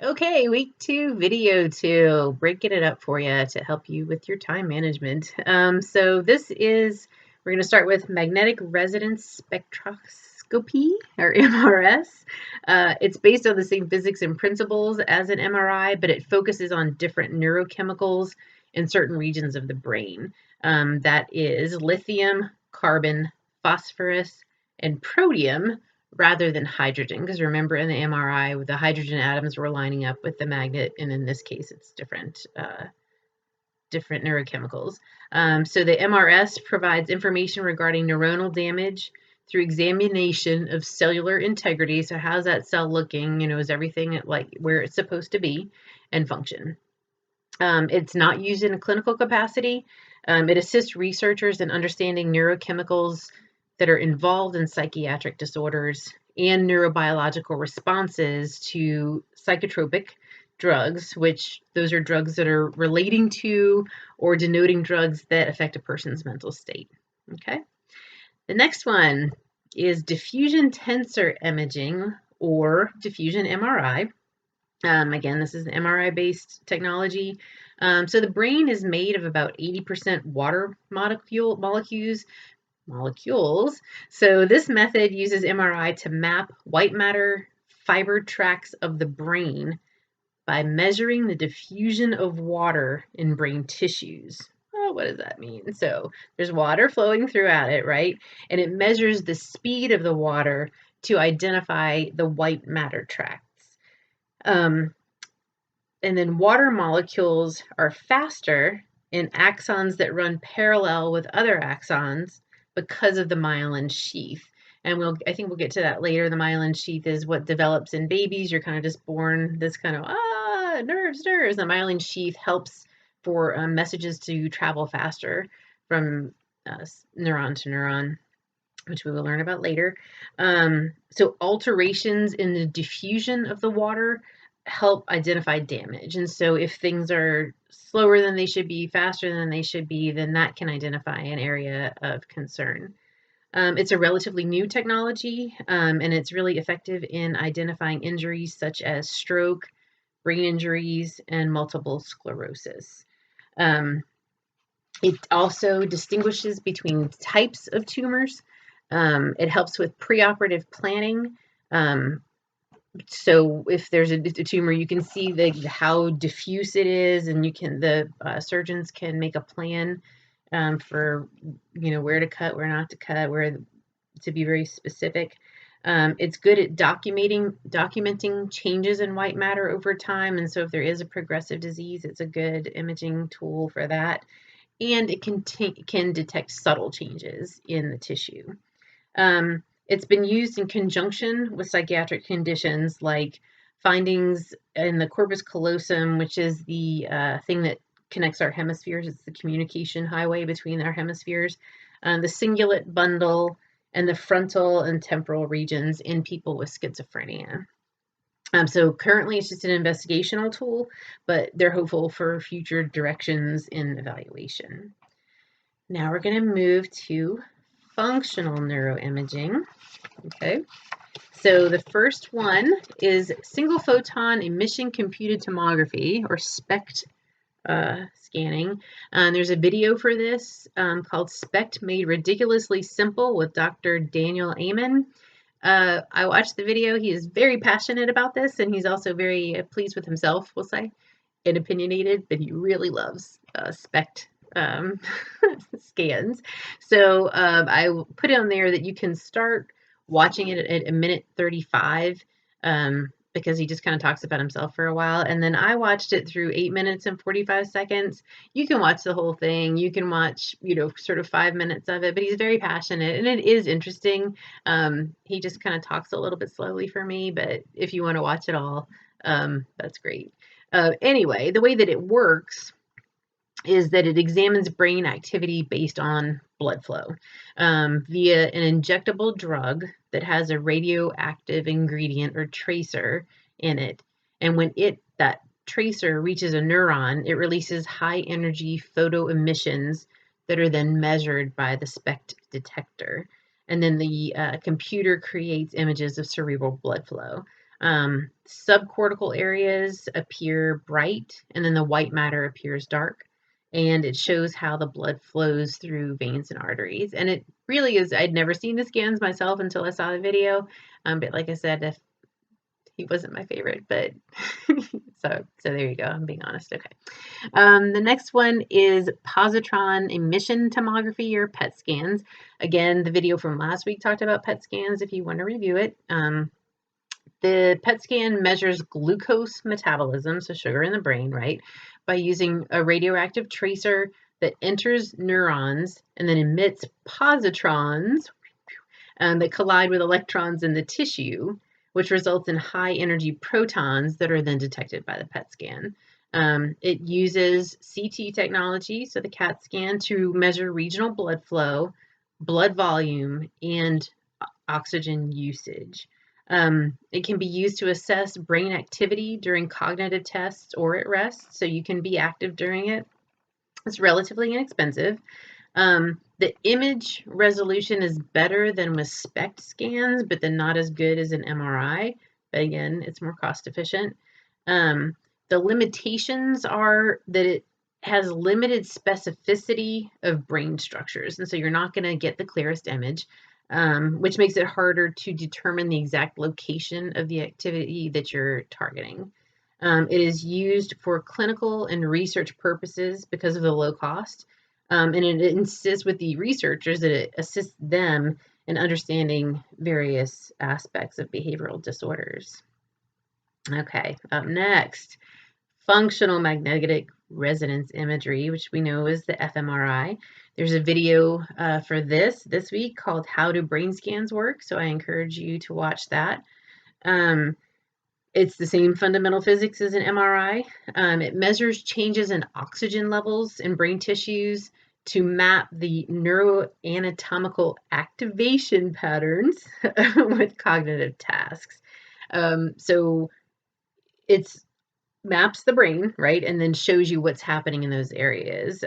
Okay, week 2, video 2, breaking it up for you to help you with your time management. We're going to start with magnetic resonance spectroscopy, or MRS. It's based on the same physics and principles as an MRI, but it focuses on different neurochemicals in certain regions of the brain. That is lithium, carbon, phosphorus, and protium, rather than hydrogen, because remember in the MRI, the hydrogen atoms were lining up with the magnet, and in this case, it's different neurochemicals. So the MRS provides information regarding neuronal damage through examination of cellular integrity. So how's that cell looking? Is everything at like where it's supposed to be and function? It's not used in a clinical capacity. It assists researchers in understanding neurochemicals that are involved in psychiatric disorders and neurobiological responses to psychotropic drugs, which those are drugs that are relating to or denoting drugs that affect a person's mental state. Okay. The next one is diffusion tensor imaging, or diffusion MRI. Again, this is an MRI-based technology. So the brain is made of about 80% water molecules. So this method uses MRI to map white matter fiber tracts of the brain by measuring the diffusion of water in brain tissues. Oh, what does that mean? So there's water flowing throughout it, right? And it measures the speed of the water to identify the white matter tracts. And then water molecules are faster in axons that run parallel with other axons because of the myelin sheath. And I think we'll get to that later. The myelin sheath is what develops in babies. You're kind of just born this kind of, nerves. The myelin sheath helps for messages to travel faster from neuron to neuron, which we will learn about later. So alterations in the diffusion of the water help identify damage. And so if things are slower than they should be, faster than they should be, then that can identify an area of concern. It's a relatively new technology, and it's really effective in identifying injuries such as stroke, brain injuries, and multiple sclerosis. It also distinguishes between types of tumors. It helps with preoperative planning. So if there's a tumor, you can see how diffuse it is, and the surgeons can make a plan for where to cut, where not to cut, where to be very specific. It's good at documenting changes in white matter over time, and so if there is a progressive disease, it's a good imaging tool for that. And it can detect subtle changes in the tissue. It's been used in conjunction with psychiatric conditions like findings in the corpus callosum, which is the thing that connects our hemispheres. It's the communication highway between our hemispheres. The cingulate bundle and the frontal and temporal regions in people with schizophrenia. So currently it's just an investigational tool, but they're hopeful for future directions in evaluation. Now we're going to move to functional neuroimaging. Okay, so the first one is single-photon emission computed tomography, or SPECT scanning. There's a video for this called SPECT Made Ridiculously Simple with Dr. Daniel Amen. I watched the video. He is very passionate about this, and he's also very pleased with himself, we'll say, and opinionated, but he really loves SPECT scans. So I put on there that you can start watching it at a minute 35 because he just kind of talks about himself for a while. And then I watched it through 8 minutes and 45 seconds. You can watch the whole thing. You can watch, sort of 5 minutes of it, but he's very passionate and it is interesting. He just kind of talks a little bit slowly for me, but if you want to watch it all, that's great. Anyway, the way that it works is that it examines brain activity based on blood flow via an injectable drug that has a radioactive ingredient or tracer in it. And when that tracer reaches a neuron, it releases high energy photo emissions that are then measured by the SPECT detector. And then the computer creates images of cerebral blood flow. Subcortical areas appear bright, and then the white matter appears dark. And it shows how the blood flows through veins and arteries. And it really is, I'd never seen the scans myself until I saw the video. But like I said, he wasn't my favorite, but so there you go. I'm being honest. Okay. The next one is Positron emission tomography or PET scans. Again, the video from last week talked about PET scans if you want to review it. The PET scan measures glucose metabolism, so sugar in the brain, right, by using a radioactive tracer that enters neurons and then emits positrons that collide with electrons in the tissue, which results in high energy protons that are then detected by the PET scan. It uses CT technology, so the CAT scan, to measure regional blood flow, blood volume, and oxygen usage. It can be used to assess brain activity during cognitive tests or at rest, so you can be active during it. It's relatively inexpensive. The image resolution is better than with SPECT scans, but then not as good as an MRI. But again, it's more cost efficient. The limitations are that it has limited specificity of brain structures, and so you're not going to get the clearest image. Which makes it harder to determine the exact location of the activity that you're targeting. It is used for clinical and research purposes because of the low cost, and it insists with the researchers that it assists them in understanding various aspects of behavioral disorders. Okay, up next, functional magnetic resonance imagery, which we know is the fMRI. There's a video for this week called How Do Brain Scans Work? So I encourage you to watch that. It's the same fundamental physics as an MRI. It measures changes in oxygen levels in brain tissues to map the neuroanatomical activation patterns with cognitive tasks. So it's maps the brain, right, and then shows you what's happening in those areas.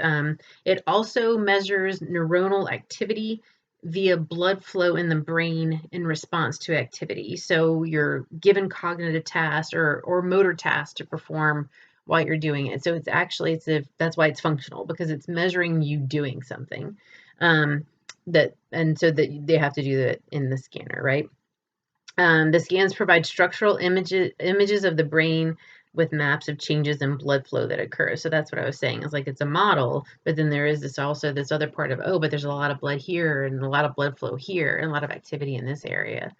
It also measures neuronal activity via blood flow in the brain in response to activity. So you're given cognitive tasks or motor tasks to perform while you're doing it. So that's why it's functional, because it's measuring you doing something. So that they have to do that in the scanner, right? The scans provide structural images of the brain with maps of changes in blood flow that occur. So that's what I was saying. It's like it's a model, but then there is this other part of, but there's a lot of blood here and a lot of blood flow here and a lot of activity in this area.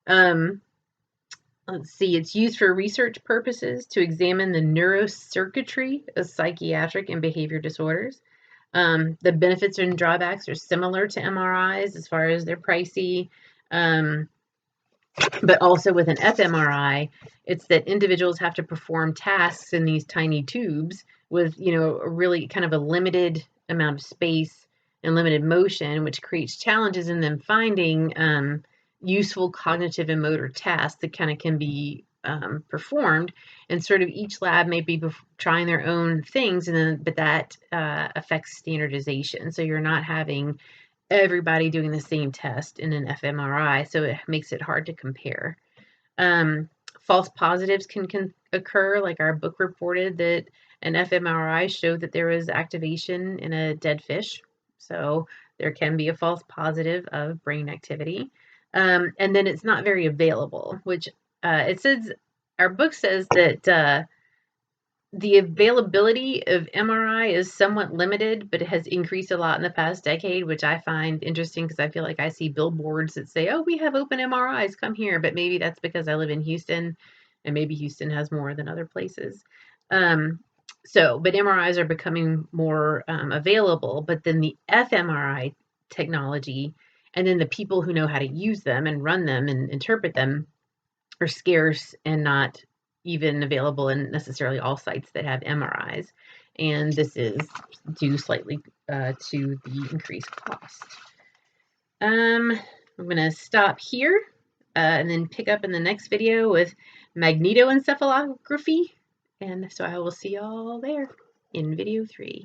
Let's see, it's used for research purposes to examine the neurocircuitry of psychiatric and behavior disorders. The benefits and drawbacks are similar to MRIs as far as they're pricey. But also with an fMRI, it's that individuals have to perform tasks in these tiny tubes with, a really kind of a limited amount of space and limited motion, which creates challenges in them finding useful cognitive and motor tasks that kind of can be performed. And sort of each lab may be trying their own things, but that affects standardization. So you're not having everybody doing the same test in an fMRI, so it makes it hard to compare. False positives can occur, like our book reported that an fMRI showed that there was activation in a dead fish. So there can be a false positive of brain activity. And then it's not very available, which it says, our book says that the availability of MRI is somewhat limited, but it has increased a lot in the past decade, which I find interesting because I feel like I see billboards that say, we have open MRIs, come here. But maybe that's because I live in Houston, and maybe Houston has more than other places. But MRIs are becoming more available, but then the fMRI technology and then the people who know how to use them and run them and interpret them are scarce and not even available in necessarily all sites that have MRIs. And this is due slightly to the increased cost. I'm going to stop here and then pick up in the next video with magnetoencephalography. And so I will see y'all there in video 3.